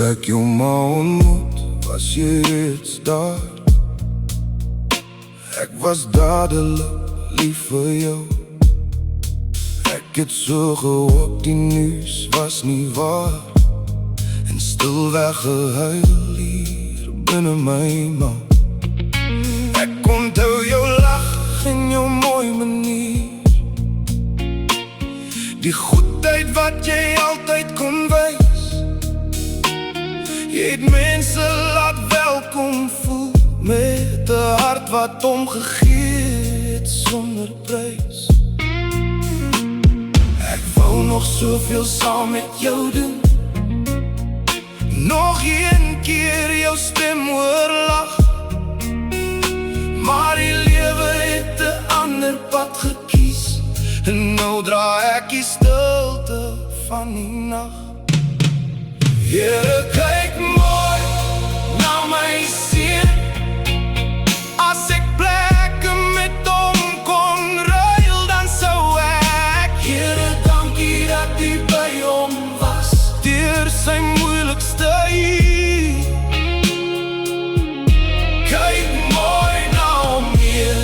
ek jou maar ontmoet, was jy reeds daar. Ek was dadelik lief vir jou. Ek het so gehoop die nuus was nie waar, en stilweg gehuil hier binne my maag. Ek onthou jou lach en jou mooi manier, die goedheid wat jy altyd kon wys. Jy het mense laat welkom voel, met 'n hart wat omgegee het sonder prys. Ek wou nog soveel saam met jou doen, nog een keer jou stem hoor lag. Maar die lewe het 'n ander pad gekies, en nou dra ek die stilte van die nag. Here, kyk mooi na my seun, as ek plekke met hom kon ruil, dan sou ek. Here, dankie dat U by hom was, deur sy moeilikste uur. Kyk mooi na hom hier,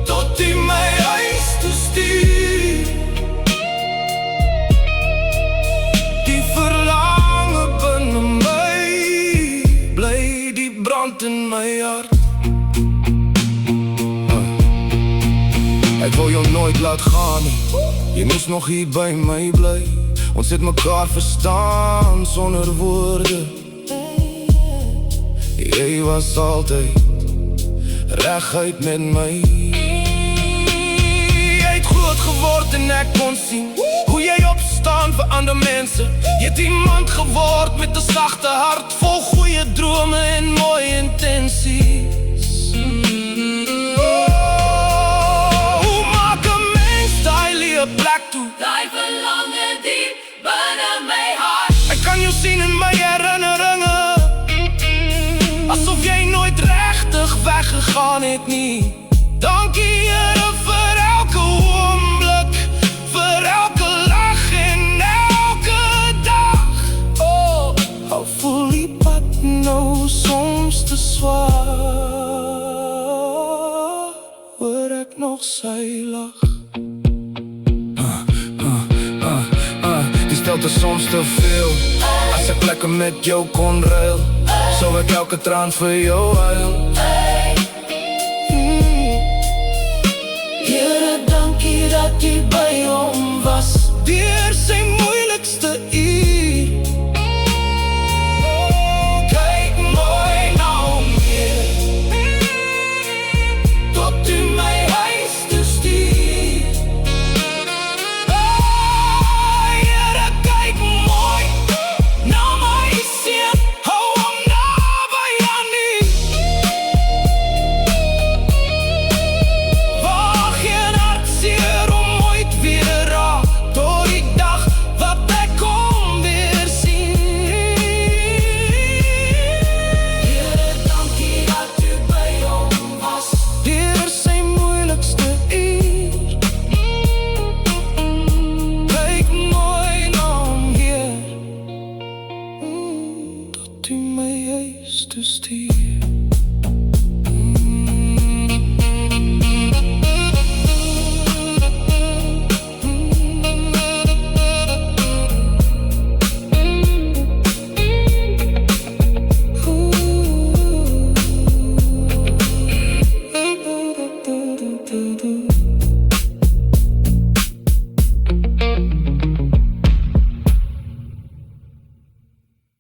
tot U my huis toe stuur. Die verlange binne my, bly die brand in my hart. Ek wou jou nooit laat gaan nie, jy moes nog hier by my bly. Ons het mekaar verstaan sonder woorde. Jy was altyd reguit met my. Jy het groot geword en ek kon sien hoe jy opstaan vir ander mense. Jy het iemand geword met 'n sagte hart, vol goeie drome en mooi intensies. Hoe maak 'n mens daai leë plek toe? Daai verlange diep binne my hart. Ek kan jou sien in my herinneringe, asof jy nooit regtig weggegaan het nie. Dankie Here vir elke oomblik, vir elke lag en elke dag. Oh, al voel die pad nou soms te swaar, hoor ek nog sy lach. Die stilte soms te veel, as ek plekke met jou kon ruil, sou ek elke traan vir jou huil.